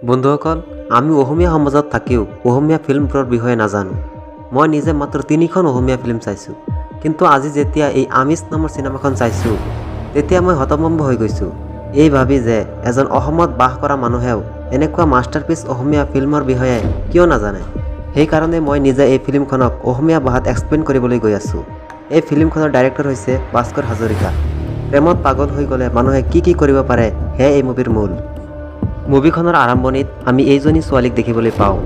বন্ধুসকল, আমি অসমীয়া সমাজত থাকিও অসমীয়া ফিল্মবোৰৰ বিষয়ে নাজানো। মই নিজে মাত্ৰ 3খন অসমীয়া ফিল্ম চাইছোঁ, কিন্তু আজি যেতিয়া এই আমিষ নামৰ চিনেমাখন চাইছোঁ তেতিয়া মই হতভম্ব হৈ গৈছোঁ। এই ভাবি যে এজন অসমত বাস কৰা মানুহেও এনেকুৱা মাষ্টাৰপিচ অসমীয়া ফিল্মৰ বিষয়ে কিয় নাজানে। সেইকাৰণে মই নিজে এই ফিল্মখনক অসমীয়া ভাষাত এক্সপ্লেইন কৰিবলৈ গৈ আছোঁ। এই ফিল্মখনৰ ডাইৰেক্টৰ হৈছে ভাস্কৰ হাজৰিকা। প্ৰেমত পাগল হৈ গ'লে মানুহে কি কৰিব পাৰে সেয়াই এই মুভিৰ মূল। মুভিখনৰ আৰম্ভণিত আমি এইজনী ছোৱালীক দেখিবলৈ পাওঁ,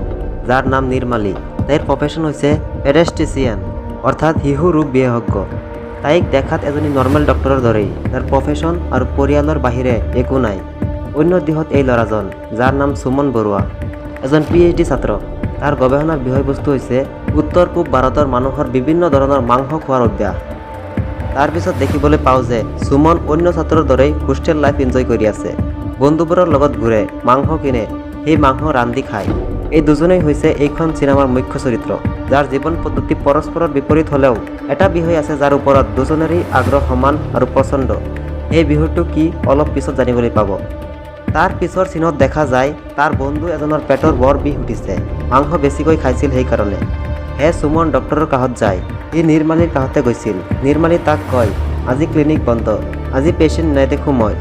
যাৰ নাম নিৰ্মালী। তাইৰ প্ৰফেশ্যন হৈছে পেডেষ্ট্ৰিচিয়ান, অৰ্থাৎ শিশু ৰোগ বিশেষজ্ঞ। তাইক দেখাত এজনী নৰ্মেল ডক্টৰৰ দৰেই, যাৰ প্ৰফেশ্যন আৰু পৰিয়ালৰ বাহিৰে একো নাই। অন্য দিশত এই ল'ৰাজন, যাৰ নাম সুমন বৰুৱা, এজন PhD ছাত্ৰ। তাৰ গৱেষণাৰ বিষয়বস্তু হৈছে উত্তৰ পূব ভাৰতৰ মানুহৰ বিভিন্ন ধৰণৰ মাংস খোৱাৰ অভ্যাস। তাৰপিছত দেখিবলৈ পাওঁ যে সুমন অন্য ছাত্ৰৰ দৰেই হোষ্টেল লাইফ এনজয় কৰি আছে। বন্ধুবোৰৰ লগত ঘূৰে, মাংস কিনে, সেই মাংস ৰান্ধি খায়। এই দুজনেই হৈছে এইখন চিনেমাৰ মুখ্য চৰিত্ৰ, যাৰ জীৱন পদ্ধতি পৰস্পৰৰ বিপৰীত হ'লেও এটা বিষয় আছে যাৰ ওপৰত দুজনেৰে আগ্ৰহ সমান আৰু পচন্দ। এই বিষয়টো কি অলপ পিছত জানিবলৈ পাব। তাৰ পিছৰ চিনত দেখা যায় তাৰ বন্ধু এজনৰ পেটৰ বৰ বিষ উঠিছে, মাংস বেছিকৈ খাইছিল সেইকাৰণে। সুমন ডক্টৰৰ কাষত যায়। সি নিৰ্মালীৰ কাষতে গৈছিল। নিৰ্মালী তাক কয়, আজি ক্লিনিক বন্ধ, আজি পেচেণ্ট নেদেখোঁ মই।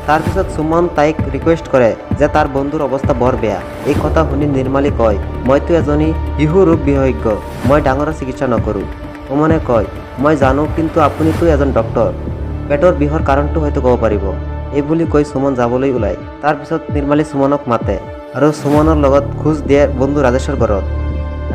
তাৰপিছত সুমন তাইক ৰিকুৱেষ্ট কৰে যে তাৰ বন্ধুৰ অৱস্থা বৰ বেয়া। এই কথা শুনি নিৰ্মালী কয়, মইতো এজনী শিশু ৰোগ বিশেষজ্ঞ, মই ডাঙৰৰ চিকিৎসা নকৰোঁ। সুমনে কয়, মই জানো, কিন্তু আপুনিতো এজন ডক্টৰ, পেটৰ বিষৰ কাৰণটো হয়তো ক'ব পাৰিব। এই বুলি কৈ সুমন যাবলৈ ওলায়। তাৰপিছত নিৰ্মালী সুমনক মাতে আৰু সুমনৰ লগত খোজ দিয়ে বন্ধু ৰাজেশৰ ঘৰত।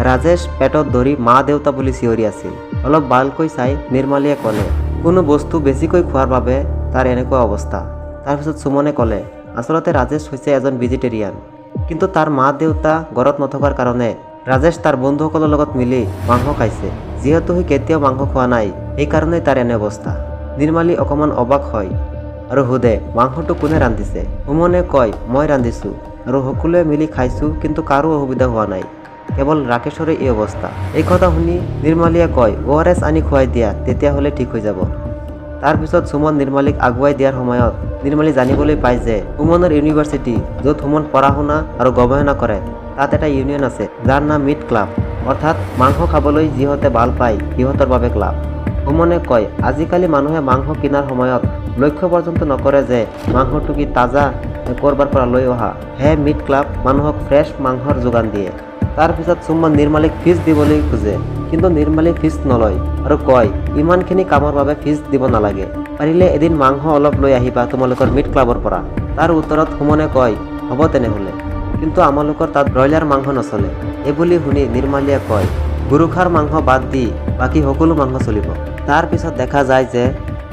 ৰাজেশ পেটত ধৰি মা দেউতা বুলি চিঞৰি আছিল। অলপ ভালকৈ চাই নিৰ্মালীয়ে ক'লে, কোনো বস্তু বেছিকৈ খোৱাৰ বাবে তাৰ এনেকুৱা অৱস্থা। তাৰপিছত সুমনে ক'লে, আচলতে ৰাজেশ হৈছে এজন ভেজিটেৰিয়ান, কিন্তু তাৰ মা দেউতা ঘৰত নথকাৰ কাৰণে ৰাজেশ তাৰ বন্ধুসকলৰ লগত মিলি মাংস খাইছে। যিহেতু সি কেতিয়াও মাংস খোৱা নাই, সেইকাৰণেই তাৰ এনে অৱস্থা। নিৰ্মালী অকণমান অবাক হয় আৰু সোধে, মাংসটো কোনে ৰান্ধিছে? সুমনে কয়, মই ৰান্ধিছোঁ আৰু সকলোৱে মিলি খাইছোঁ, কিন্তু কাৰো অসুবিধা হোৱা নাই, কেৱল ৰাকেশৰে এই অৱস্থা। এই কথা শুনি নিৰ্মালীয়ে কয়, ORS আনি খুৱাই দিয়া, তেতিয়াহ'লে ঠিক হৈ যাব। তাৰপিছত সুমন নিৰ্মালীক আগুৱাই দিয়াৰ সময়ত নিৰ্মালী জানিবলৈ পায় যে সুমনৰ ইউনিভাৰ্চিটি, য'ত সুমন পঢ়া শুনা আৰু গৱেষণা কৰে, তাত এটা ইউনিয়ন আছে যাৰ নাম মিট ক্লাব, অৰ্থাৎ মাংস খাবলৈ যিহঁতে ভাল পায় সিহঁতৰ বাবে ক্লাব। সুমনে কয়, আজিকালি মানুহে মাংস কিনাৰ সময়ত লক্ষ্য পৰ্যন্ত নকৰে যে মাংসটো কি তাজা ক'ৰবাৰ পৰা লৈ অহা। মিট ক্লাব মানুহক ফ্ৰেছ মাংসৰ যোগান দিয়ে। তাৰপিছত সুমন নিৰ্মালীক ফিজ দিবলৈ খোজে, কিন্তু নিৰ্মালী ফিজ নলয় আৰু কয়, ইমানখিনি কামৰ বাবে ফিজ দিব নালাগে, পাৰিলে এদিন মাংস অলপ লৈ আহিবা তোমালোকৰ মিট ক্লাবৰ পৰা। তাৰ উত্তৰত সুমনে কয়, হ'ব তেনেহ'লে, কিন্তু আমালোকৰ তাত ব্ৰইলাৰ মাংস নচলে। এইবুলি শুনি নিৰ্মালীয়ে কয়, গুৰুখাৰ মাংস বাদ দি বাকী সকলো মাংস চলিব। তাৰপিছত দেখা যায় যে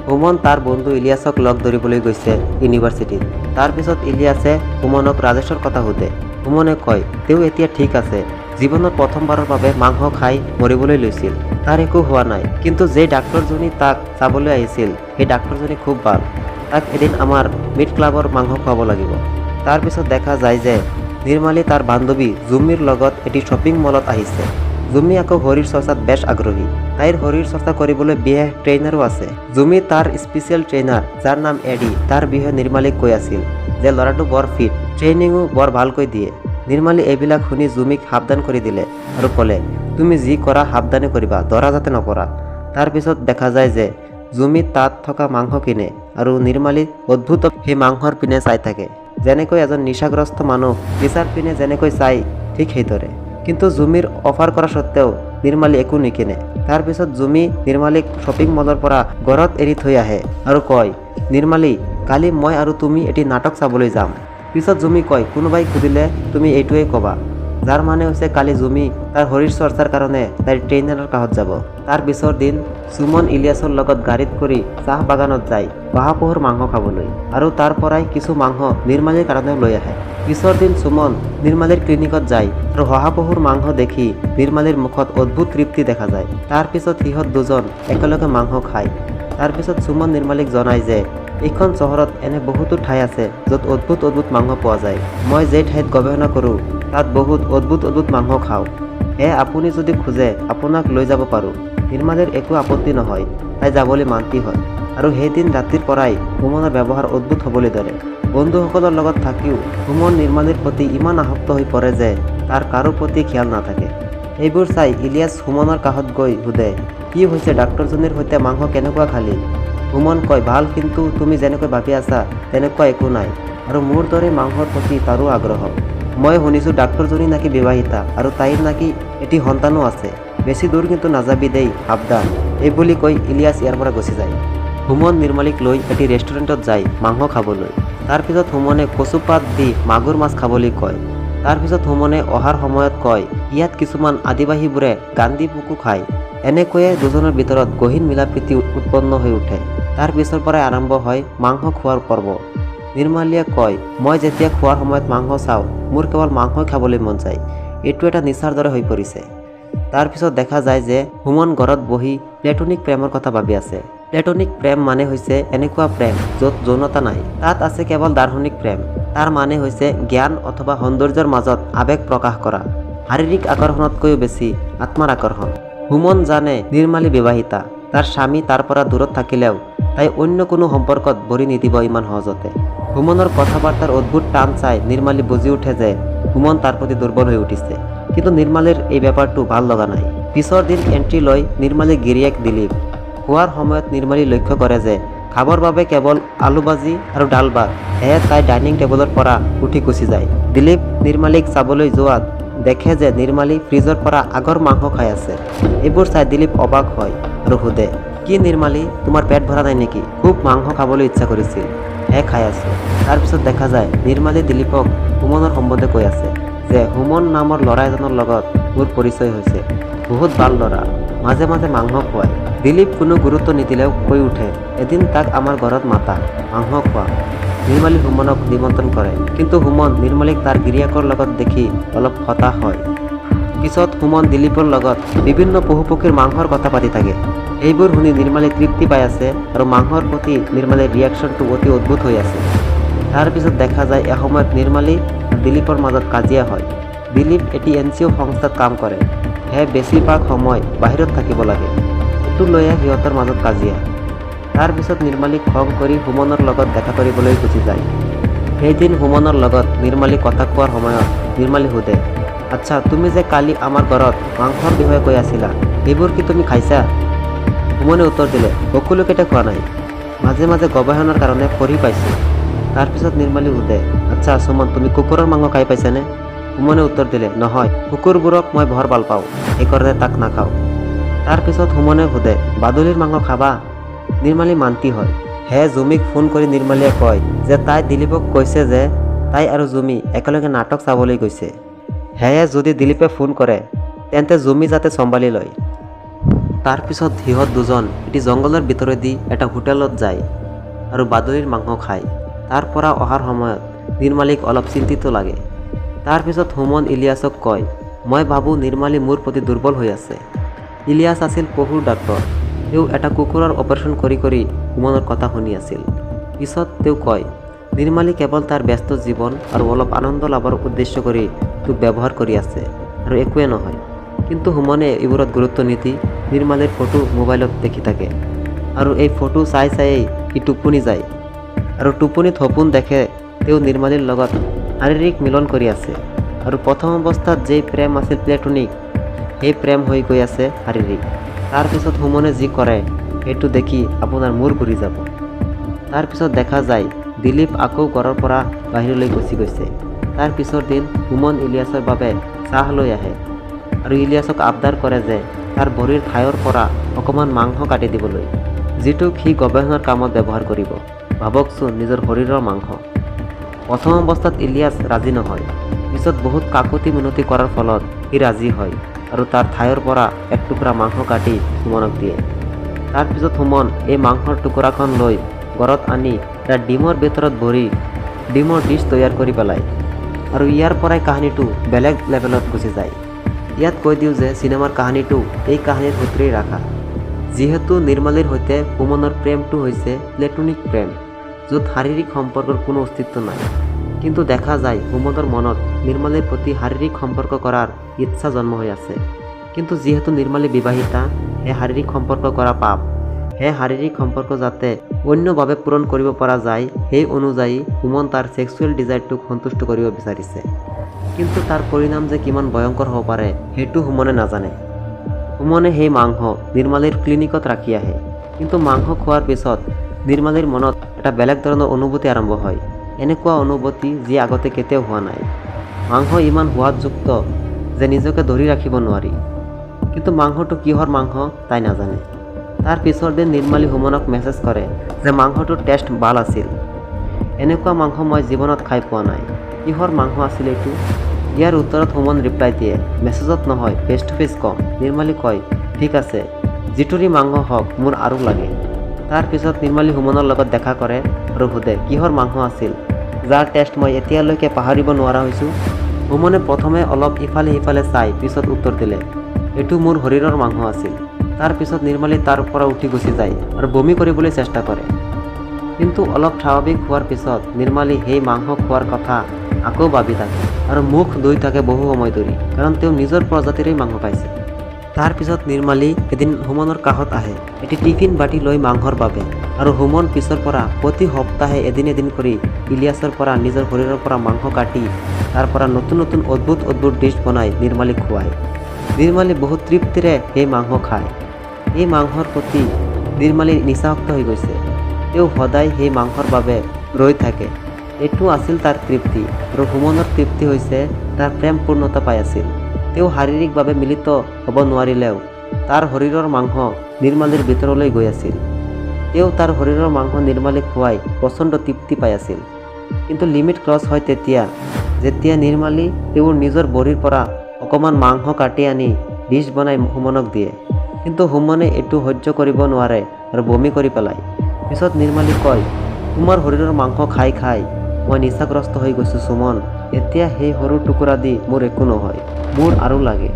সুমন তাৰ বন্ধু ইলিয়াছক লগ ধৰিবলৈ গৈছে ইউনিভাৰ্চিটিত। তাৰপিছত ইলিয়াছে সুমনক ৰাজেশৰ কথা সোধে। সুমনে কয়, তেওঁ এতিয়া ঠিক আছে, জীৱনত প্ৰথমবাৰৰ বাবে মাংস খাই মৰিবলৈ লৈছিল, তাৰ একো হোৱা নাই, কিন্তু যে ডাক্তৰজনী তাক চাবলৈ আহিছিল সেই ডাক্তৰজনী খুব ভাল, তাক এদিন আমাৰ মিট ক্লাবৰ মাংস খুৱাব লাগিব। তাৰপিছত দেখা যায় যে নিৰ্মালী তাৰ বান্ধৱী জুমিৰ লগত এটি শ্বপিং মলত আহিছে। জুমি আকৌ শৰীৰ চৰ্চাত বেছ আগ্ৰহী। তাইৰ শৰীৰ চৰ্চা কৰিবলৈ বিশেষ ট্ৰেইনাৰো আছে। জুমি তাৰ স্পেচিয়েল ট্ৰেইনাৰ, যাৰ নাম এডি, তাৰ বিষয়ে নিৰ্মালীক কৈ আছিল যে ল'ৰাটো বৰ ফিট, ট্ৰেইনিঙো বৰ ভালকৈ দিয়ে। নিৰ্মালী এইবিলাক শুনি জুমিক সাৱধান কৰি দিলে আৰু ক'লে, তুমি যি কৰা সাৱধানে কৰিবা, ধৰা যাতে নপৰা। তাৰপিছত দেখা যায় যে জুমি তাত থকা মাংস কিনে আৰু নিৰ্মালী অদ্ভুত সেই মাংসৰ পিনে চাই থাকে, যেনেকৈ এজন নিচাগ্ৰস্ত মানুহ নিচাৰ পিনে যেনেকৈ চাই ঠিক সেইদৰে। কিন্তু জুমিৰ অফাৰ কৰা স্বত্তেও নিৰ্মালী একো নিকিনে। তাৰপিছত জুমি নিৰ্মালীক শ্বপিং মলৰ পৰা ঘৰত এৰি থৈ আহে আৰু কয়, নিৰ্মালী, কালি মই আৰু তুমি এটি নাটক চাবলৈ যাম। পিছত জুমি কয়, কোনোবাই সুধিলে তুমি এইটোৱেই ক'বা, যাৰ মানে হৈছে কালি জুমি তাৰ শৰীৰ চৰ্চাৰ কাৰণে তাইৰ ট্ৰেইনাৰৰ কাষত যাব। তাৰ পিছৰ দিন সুমন ইলিয়াছৰ লগত গাড়ীত কৰি চাহ বাগানত যায় শহাপহুৰ মাংস খাবলৈ, আৰু তাৰ পৰাই কিছু মাংস নিৰ্মালীৰ কাৰণেও লৈ আহে। পিছৰ দিন সুমন নিৰ্মালীৰ ক্লিনিকত যায় আৰু শহাপহুৰ মাংস দেখি নিৰ্মালীৰ মুখত অদ্ভুত তৃপ্তি দেখা যায়। তাৰপিছত সিহঁত দুজন একেলগে মাংস খায়। তাৰপিছত সুমন নিৰ্মালীক জনায় যে এইখন চহৰত এনে বহুতো ঠাই আছে য'ত অদ্ভুত অদ্ভুত মাংস পোৱা যায়। মই যে ঠাইত গৱেষণা কৰোঁ তাত বহুত অদ্ভুত মাংস খাওঁ। আপুনি যদি খোজে আপোনাক লৈ যাব পাৰোঁ। নিৰ্মালীৰ একো আপত্তি নহয়, তাই যাবলৈ মান্তি হয়। আৰু সেইদিন ৰাতিৰ পৰাই সুমনৰ ব্যৱহাৰ অদ্ভুত হ'বলৈ ধৰে। বন্ধুসকলৰ লগত থাকিও সুমন নিৰ্মালীৰ প্ৰতি ইমান আসক্ত হৈ পৰে যে তাৰ কাৰো প্ৰতি খেয়াল নাথাকে। এইবোৰ চাই ইলিয়াছ সুমনৰ কাষত গৈ সোধে, কি হৈছে ডাক্তৰজনীৰ সৈতে মাংস কেনেকুৱা খালি? সুমন কয়, ভাল, কিন্তু তুমি যেনেকৈ ভাবি আছা তেনেকুৱা একো নাই, আৰু মোৰ দৰে মাংসৰ প্ৰতি তাৰো আগ্ৰহ। মই শুনিছোঁ ডাক্তৰজনী নাকি বিবাহিতা আৰু তাইৰ নাকি এটি সন্তানো আছে। বেছি দূৰ কিন্তু নাযাবি দেই, সাৱধান। এইবুলি কৈ ইলিয়াছ ইয়াৰ পৰা গুচি যায়। সুমন নিৰ্মালীক লৈ এটি ৰেষ্টুৰেণ্টত যায় মাংস খাবলৈ। তাৰপিছত সুমনে কচুপাত দি মাগুৰ মাছ খাবলৈ কয়। তাৰপিছত সুমনে অহাৰ সময়ত কয়, ইয়াত কিছুমান আদিবাসীবোৰে গান্ধী পোকো খায়। এনেকৈয়ে দুজনৰ ভিতৰত গহীন মিলাপ্ৰীতি উৎপন্ন হৈ উঠে। তাৰ পিছৰ পৰাই আৰম্ভ হয় মাংস খোৱাৰ পৰ্ব। নিৰ্মালীয়ে কয়, মই যেতিয়া খোৱাৰ সময়ত মাংস চাওঁ মোৰ কেৱল মাংসই খাবলৈ মন যায়। এইটো এটা নিচাৰ দৰে হৈ পৰিছে। তাৰপিছত দেখা যায় যে সুমন ঘৰত বহি প্লেটনিক প্ৰেমৰ কথা ভাবি আছে। প্লেটনিক প্ৰেম মানে হৈছে এনেকুৱা প্ৰেম য'ত যৌনতা নাই, তাত আছে কেৱল দাৰ্শনিক প্ৰেম। তাৰ মানে হৈছে জ্ঞান অথবা সৌন্দৰ্যৰ মাজত আৱেগ প্ৰকাশ কৰা, শাৰীৰিক আকৰ্ষণতকৈও বেছি আত্মাৰ আকৰ্ষণ। সুমন জানে নিৰ্মালী বিবাহিতা, তাৰ স্বামী তাৰ পৰা দূৰত থাকিলেও তাই অন্য কোনো সম্পৰ্কত ভৰি নিদিব ইমান সহজতে। সুমনৰ কথা বাৰ্তাৰ অদ্ভুত টান চাই নিৰ্মালী বুজি উঠে যে সুমন তাৰ প্ৰতি দুৰ্বল হৈ উঠিছে। কিন্তু নিৰ্মালীৰ এই ব্যাপাৰটো ভাল লগা নাই। পিছৰ দিন এণ্ট্ৰি লয় নিৰ্মালীৰ গিৰিয়েক দিলীপ। খোৱাৰ সময়ত নিৰ্মালী লক্ষ্য কৰে যে খাবৰ বাবে কেৱল আলু ভাজি আৰু ডাল ভাত, সেয়ে তাই ডাইনিং টেবুলৰ পৰা উঠি গুচি যায়। দিলীপ নিৰ্মালীক চাবলৈ যোৱাত দেখে যে নিৰ্মালী ফ্ৰিজৰ পৰা আগৰ মাংস খাই আছে। এইবোৰ চাই দিলীপ অবাক হয় আৰু সোধে, কি নিৰ্মালী, তোমাৰ পেট ভৰা নাই নেকি? খুব মাংস খাবলৈ ইচ্ছা কৰিছিল, খাই আছোঁ। তাৰপিছত দেখা যায় নিৰ্মালী দিলীপক সুমনৰ সম্বন্ধে কৈ আছে যে সুমন নামৰ ল'ৰা এজনৰ লগত মোৰ পৰিচয় হৈছে, বহুত ভাল ল'ৰা, মাজে মাজে মাংস খুৱায়। দিলীপ কোনো গুৰুত্ব নিদিলেও কৈ উঠে, এদিন তাক আমাৰ ঘৰত মাতা, মাংস খোৱা। নিৰ্মালী সুমনক নিমন্ত্ৰণ কৰে, কিন্তু সুমন নিৰ্মালীক তাৰ গিৰিয়েকৰ লগত দেখি অলপ হতাশ হয়। পিছত সুমন দিলীপৰ লগত বিভিন্ন পশু পক্ষীৰ মাংসৰ কথা পাতি থাকে। এইবোৰ শুনি নিৰ্মালী তৃপ্তি পাই আছে আৰু মাংসৰ প্ৰতি নিৰ্মালীৰ ৰিয়েকশ্যনটো অতি অদ্ভুত হৈ আছে। তাৰপিছত দেখা যায় এসময়ত নিৰ্মালী আৰু দিলীপৰ মাজত কাজিয়া হয়। দিলীপ এটি NGO সংস্থাত কাম কৰে, সেয়ে বেছিভাগ সময় বাহিৰত থাকিব লাগে। এইটো লৈয়ে সিহঁতৰ মাজত কাজিয়া। তাৰপিছত নিৰ্মালীক খং কৰি সুমনৰ লগত দেখা কৰিবলৈ গুচি যায়। সেইদিন সুমনৰ লগত নিৰ্মালী কথা কোৱাৰ সময়ত নিৰ্মালী সোধে, আচ্ছা, তুমি যে কালি আমাৰ ঘৰত মাংসৰ বিষয়ে কৈ আছিলা, এইবোৰ কি তুমি খাইছা? সুমনে উত্তৰ দিলে, সকলোকেইটা খোৱা নাই, মাজে মাজে গৱেষণাৰ কাৰণে পঢ়ি পাইছোঁ। তাৰপিছত নিৰ্মালী সোধে, আচ্ছা সুমন, তুমি কুকুৰৰ মাংস খাই পাইছানে? সুমনে উত্তৰ দিলে, নহয়, কুকুৰবোৰক মই বৰ ভাল পাওঁ, সেইকাৰণে তাক নাখাওঁ। তাৰপিছত সুমনে সোধে, বাদুলিৰ মাংস খাবা? নিৰ্মালী মান্তি হয়। সেয়ে জুমিক ফোন কৰি নিৰ্মালীয়ে কয় যে তাই দিলীপক কৈছে যে তাই আৰু জুমি একেলগে নাটক চাবলৈ গৈছে। সেয়ে যদি দিলীপে ফোন কৰে তেন্তে জুমি যাতে চম্ভালি লয়। তাৰপিছত সিহঁত দুজন এটি জংঘলৰ ভিতৰেদি এটা হোটেলত যায় আৰু বাদুলিৰ মাংস খায়। তাৰ পৰা অহাৰ সময়ত নিৰ্মালীক অলপ চিন্তিত লাগে। তাৰপিছত সুমন ইলিয়াছক কয়, মই ভাবোঁ নিৰ্মালী মোৰ প্ৰতি দুৰ্বল হৈ আছে। ইলিয়াছ আছিল পশুৰ ডাক্তৰ। তেওঁ এটা কুকুৰৰ অপাৰেশ্যন কৰি কৰি সুমনৰ কথা শুনি আছিল। পিছত তেওঁ কয়, নিৰ্মালী কেৱল তাৰ ব্যস্ত জীৱন আৰু অলপ আনন্দ লাভৰ উদ্দেশ্য কৰি তোক ব্যৱহাৰ কৰি আছে আৰু একোৱে নহয়। কিন্তু সুমনে এইবোৰত গুৰুত্ব নিদি নিৰ্মালীৰ ফটো মোবাইলত দেখি থাকে আৰু এই ফটো চাই চায়েই সি টোপনি যায় আৰু টোপনিত সপোন দেখে তেওঁ নিৰ্মালীৰ লগত শাৰীৰিক মিলন কৰি আছে আৰু প্ৰথম অৱস্থাত যেই প্ৰেম আছিল প্লেটনিক, সেই প্ৰেম হৈ গৈ আছে শাৰীৰিক। তাৰপিছত সুমনে যি কৰে সেইটো দেখি আপোনাৰ মূৰ ঘূৰি যাব। তাৰপিছত দেখা যায় দিলীপ আকৌ ঘৰৰ পৰা বাহিৰলৈ গুচি গৈছে। তাৰ পিছৰ দিন সুমন ইলিয়াছৰ বাবে চাহ লৈ আহে আৰু ইলিয়াছক আবদাৰ কৰে যে তাৰ ভৰিৰ ঠাইৰ পৰা অকণমান মাংস কাটি দিবলৈ, যিটোক সি গৱেষণাৰ কামত ব্যৱহাৰ কৰিব। ভাবকচোন, নিজৰ শৰীৰৰ মাংস। প্ৰথম অৱস্থাত ইলিয়াছ ৰাজি নহয়, পিছত বহুত কাকুতি মিনতি কৰাৰ ফলত সি ৰাজি হয় আৰু তাৰ ঠাইৰ পৰা এক টুকুৰা মাংস কাটি সুমনক দিয়ে। তাৰপিছত সুমন এই মাংসৰ টুকুৰাখন লৈ ঘৰত আনি এটা ডিমৰ ভিতৰত ভৰি ডিমৰ ডিছ তৈয়াৰ কৰি পেলায় আৰু ইয়াৰ পৰাই কাহিনীটো বেলেগ লেভেলত গুচি যায়। ইয়াত কৈ দিওঁ যে চিনেমাৰ কাহিনীটো এই কাহিনীৰ সূত্ৰেই ৰাখা। যিহেতু নিৰ্মালীৰ সৈতে সুমনৰ প্ৰেমটো হৈছে প্লেটনিক প্ৰেম, য'ত শাৰীৰিক সম্পৰ্কৰ কোনো অস্তিত্ব নাই। কিন্তু দেখা যায় সুমনৰ মনত নিৰ্মালীৰ প্ৰতি শাৰীৰিক সম্পৰ্ক কৰাৰ ইচ্ছা জন্ম হৈ আছে। কিন্তু যিহেতু নিৰ্মালী বিবাহিতা, সেই শাৰীৰিক সম্পৰ্ক কৰা পাপ। সেই শাৰীৰিক সম্পৰ্ক যাতে অন্যভাৱে পূৰণ কৰিব পৰা যায় সেই অনুযায়ী সুমন তাৰ ছেক্সুৱেল ডিজায়াৰটোক সন্তুষ্ট কৰিব বিচাৰিছে। কিন্তু তাৰ পৰিণাম যে কিমান ভয়ংকৰ হ'ব পাৰে সেইটো সুমনে নাজানে। সুমনে সেই মাংস নিৰ্মালীৰ ক্লিনিকত ৰাখি আহে, কিন্তু মাংস খোৱাৰ পিছত নিৰ্মালীৰ মনত এটা বেলেগ ধৰণৰ অনুভূতি আৰম্ভ হয়, এনেকুৱা অনুভূতি যি আগতে কেতিয়াও হোৱা নাই। মাংস ইমান সোৱাদযুক্ত যে নিজকে ধৰি ৰাখিব নোৱাৰি। কিন্তু মাংসটো কিহৰ মাংস তাই নাজানে। তাৰ পিছৰ দিন নিৰ্মালী সুমনক মেছেজ কৰে যে মাংসটোৰ টেষ্ট ভাল আছিল, এনেকুৱা মাংস মই জীৱনত খাই পোৱা নাই, কিহৰ মাংস আছিল এইটো? ইয়াৰ উত্তৰত সুমন ৰিপ্লাই দিয়ে, মেছেজত নহয়, ফেচ টু ফেচ কম। নিৰ্মালী কয়, ঠিক আছে, যিটোৰে মাংস হওক, মোৰ আৰু লাগে। তাৰ পিছত নিৰ্মালী সুমনৰ লগত দেখা কৰে আৰু সোধে কিহৰ মাংস আছিল, যাৰ টেষ্ট মই এতিয়ালৈকে পাহৰিব নোৱাৰা হৈছোঁ। সুমনে প্ৰথমে অলপ ইফালে সিফালে চাই পিছত উত্তৰ দিলে, এইটো মোৰ শৰীৰৰ মাংস আছিল। তাৰ পিছত নিৰ্মালী তাৰ পৰা উঠি গুচি যায় আৰু বমি কৰিবলৈ চেষ্টা কৰে। কিন্তু অলপ স্বাভাৱিক হোৱাৰ পিছত নিৰ্মালী সেই মাংস খোৱাৰ কথা আকৌ ভাবি থাকে আৰু মুখ ধুই থাকে বহু সময় ধৰি, কাৰণ তেওঁ নিজৰ প্ৰজাতিৰেই মাংস পাইছে। তাৰ পিছত নিৰ্মালী এদিন সুমনৰ কাষত আহে এটি টিফিন বাটি লৈ মাংসৰ বাবে, আৰু সুমন পিছৰ পৰা প্ৰতি সপ্তাহে এদিন এদিন কৰি ইলিয়াছৰ পৰা নিজৰ শৰীৰৰ পৰা মাংস কাটি তাৰ পৰা নতুন নতুন অদ্ভুত অদ্ভুত ডিছ বনাই নিৰ্মালীক খুৱায়। নিৰ্মালী বহুত তৃপ্তিৰে সেই মাংস খায়। এই মাংসৰ প্ৰতি নিৰ্মালী নিচাসক্ত হৈ গৈছে। তেওঁ সদায় সেই মাংসৰ বাবে ৰৈ থাকে। এইটো আছিল তাৰ তৃপ্তি, আৰু সুমনৰ তৃপ্তি হৈছে তাৰ প্ৰেম পূৰ্ণতা পাই আছিল। তেওঁ শাৰীৰিকভাৱে মিলিত হ'ব নোৱাৰিলেও তাৰ শৰীৰৰ মাংস নিৰ্মালীৰ ভিতৰলৈ গৈ আছিল। তেওঁ তাৰ শৰীৰৰ মাংস নিৰ্মালীক খুৱাই প্ৰচণ্ড তৃপ্তি পাই আছিল। কিন্তু লিমিট ক্ৰছ হয় তেতিয়া, যেতিয়া নিৰ্মালী তেওঁৰ নিজৰ ভৰিৰ পৰা অকণমান মাংস কাটি আনি ডিছ বনাই সুমনক দিয়ে। কিন্তু সুমনে এইটো সহ্য কৰিব নোৱাৰে আৰু বমি কৰি পেলায়। পিছত নিৰ্মালী কয়, তোমাৰ শৰীৰৰ মাংস খাই খাই মই নিচাগ্ৰস্ত হৈ গৈছোঁ সুমন। এতিয়া সেই সৰু টুকুৰা দি মোৰ একো নহয়, মোৰ আৰু লাগে।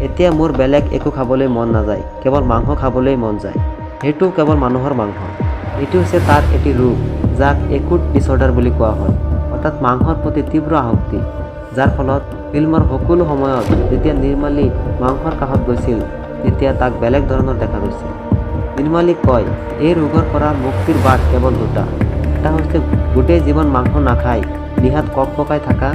এতিয়া মোৰ বেলেগ একো খাবলৈ মন নাযায়, কেৱল মাংস খাবলৈ মন যায়, সেইটো কেৱল মানুহৰ মাংস। এইটো হৈছে তাৰ এটি ৰোগ, যাক একুট ডিছঅৰ্ডাৰ বুলি কোৱা হয়, অৰ্থাৎ মাংসৰ প্ৰতি তীব্ৰ আসক্তি, যাৰ ফলত ফিল্মৰ সকলো সময়ত যেতিয়া নিৰ্মালী মাংসৰ কাষত গৈছিল তেতিয়া তাক বেলেগ ধৰণৰ দেখা গৈছিল। নিৰ্মালী কয়, এই ৰোগৰ পৰা মুক্তিৰ বাট কেৱল দুটা, এটা হৈছে গোটেই জীৱন মাংস নাখাই নিহাত কক পকাই থকা,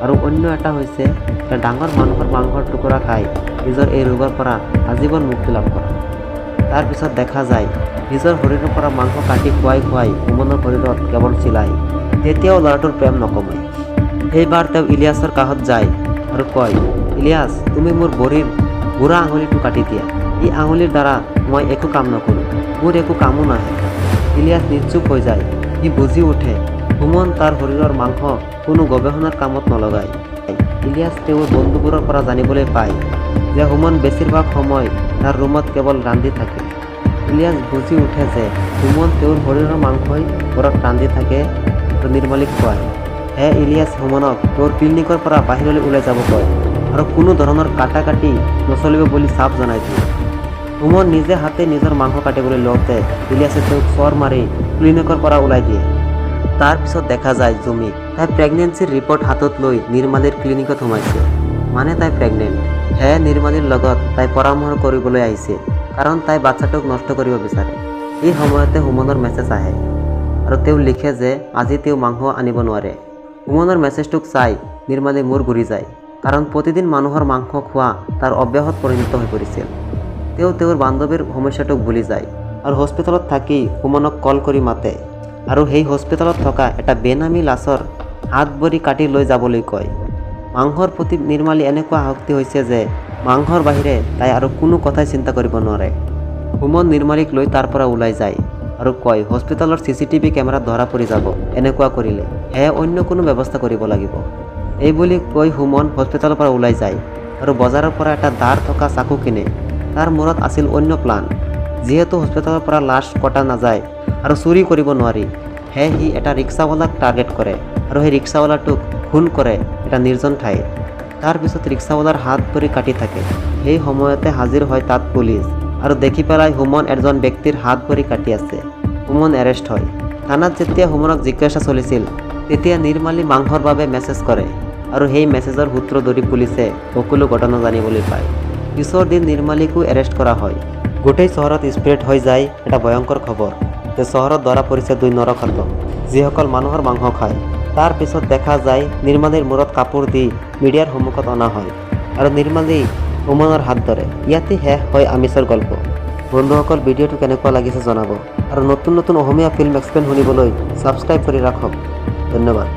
আৰু অন্য এটা হৈছে এটা ডাঙৰ মানুহৰ মাংসৰ টুকুৰা খাই নিজৰ এই ৰোগৰ পৰা আজীৱন মুক্তি লাভ কৰা। তাৰপিছত দেখা যায় নিজৰ শৰীৰৰ পৰা মাংস কাটি খুৱাই খুৱাই সুমনৰ শৰীৰত কেৱল চিলাই, তেতিয়াও ল'ৰাটোৰ প্ৰেম নকমে। সেইবাৰ তেওঁ ইলিয়াছৰ কাষত যায় আৰু কয়, ইলিয়াছ, তুমি মোৰ ভৰিৰ বুঢ়া আঙুলিটো কাটি দিয়া, এই আঙুলিৰ দ্বাৰা মই একো কাম নকৰোঁ, মোৰ একো কামো নাহে। ইলিয়াছ নিশ্চুপ হৈ যায়। সি বুজি উঠে সুমন তাৰ শৰীৰৰ মাংস কোনো গৱেষণাৰ কামত নলগায়। ইলিয়াছ তেওঁৰ বন্ধুবোৰৰ পৰা জানিবলৈ পায় যে সুমন বেছিভাগ সময় তাৰ ৰুমত কেৱল ৰান্ধি থাকে। ইলিয়াছ বুজি উঠে যে সুমন তেওঁৰ শৰীৰৰ মাংসই ঘৰত ৰান্ধি থাকে আৰু নিৰ্মালীক খুৱায়। ইলিয়াছ সুমনক তেওঁৰ ক্লিনিকৰ পৰা বাহিৰলৈ ওলাই যাব কয় আৰু কোনো ধৰণৰ কাটাকাটি নচলিব বুলি চাপ জনাই দিয়ে। সুমন নিজে হাতে নিজৰ মাংস কাটিবলৈ লওঁতে ইলিয়াছে তেওঁক চৰ মাৰি ক্লিনিকৰ পৰা ওলাই দিয়ে। তাৰপিছত দেখা যায় জুমি তাই প্ৰেগনেঞ্চিৰ ৰিপৰ্ট হাতত লৈ নিৰ্মালীৰ ক্লিনিকত সোমাইছে, মানে তাই প্ৰেগনেণ্ট। নিৰ্মালীৰ লগত তাই পৰামৰ্শ কৰিবলৈ আহিছে, কাৰণ তাই বাচ্চাটোক নষ্ট কৰিব বিচাৰে। এই সময়তে সুমনৰ মেছেজ আহে আৰু তেওঁ লিখে যে আজি তেওঁ মাংস আনিব নোৱাৰে। সুমনৰ মেছেজটোক চাই নিৰ্মালীৰ মূৰ ঘূৰি যায়, কাৰণ প্ৰতিদিন মানুহৰ মাংস খোৱা তাৰ অভ্যাসত পৰিণত হৈ পৰিছিল। তেওঁ তেওঁৰ বান্ধৱীৰ সমস্যাটোক ভুলি যায় আৰু হস্পিটেলত থাকি সুমনক কল কৰি মাতে আৰু সেই হস্পিটেলত থকা এটা বেনামী লাছৰ হাত ভৰি কাটি লৈ যাবলৈ কয়। মাংসৰ প্ৰতি নিৰ্মালী এনেকুৱা আসক্তি হৈছে যে মাংসৰ বাহিৰে তাই আৰু কোনো কথাই চিন্তা কৰিব নোৱাৰে। সুমন নিৰ্মালীক লৈ তাৰ পৰা ওলাই যায় আৰু কয় হস্পিটেলৰ CCTV কেমেৰাত ধৰা পৰি যাব, এনেকুৱা কৰিলে অন্য কোনো ব্যৱস্থা কৰিব লাগিব। এই বুলি কৈ সুমন হস্পিটেলৰ পৰা ওলাই যায় আৰু বজাৰৰ পৰা এটা ধাৰ থকা চাকু কিনে। তাৰ মূৰত আছিল অন্য প্লান, যিহেতু হস্পিটেলৰ পৰা লাশ কটা নাযায় আৰু চুৰি কৰিব নোৱাৰি, সি এটা ৰিক্সাৱালাক টাৰ্গেট কৰে আৰু সেই ৰিক্সাৱালাটোক খুন কৰে এটা নিৰ্জন ঠাইত। তাৰপিছত ৰিক্সাৱালাৰ হাত ভৰি কাটি থাকে। সেই সময়তে হাজিৰ হয় তাত পুলিচ আৰু দেখি পেলাই সুমন এজন ব্যক্তিৰ হাত ভৰি কাটি আছে। সুমন এৰেষ্ট হয়। থানাত যেতিয়া সুমনক জিজ্ঞাসা চলিছিল তেতিয়া নিৰ্মালী মাংসৰ বাবে মেছেজ কৰে আৰু সেই মেছেজৰ সূত্ৰ ধৰি পুলিচে সকলো ঘটনা জানিবলৈ পায়। পিছৰ দিন নিৰ্মালীকো এৰেষ্ট কৰা হয়। গোটেই চহৰত স্প্ৰেড হৈ যায় এটা ভয়ংকৰ খবৰ যে চহৰত ধৰা পৰিছে 2 নৰখাদ্য যিসকল মানুহৰ মাংস খায়। তাৰ পিছত দেখা যায় নিৰ্মালীৰ মূৰত কাপোৰ দি মিডিয়াৰ সন্মুখত অনা হয় আৰু নিৰ্মালী উমনৰ হাত ধৰে। ইয়াতে শেষ হয় আমিষৰ গল্প। বন্ধুসকল, ভিডিঅ'টো কেনেকুৱা লাগিছে জনাব আৰু নতুন নতুন অসমীয়া ফিল্ম এক্সপ্লেইন শুনিবলৈ ছাবস্ক্ৰাইব কৰি ৰাখক। ধন্যবাদ।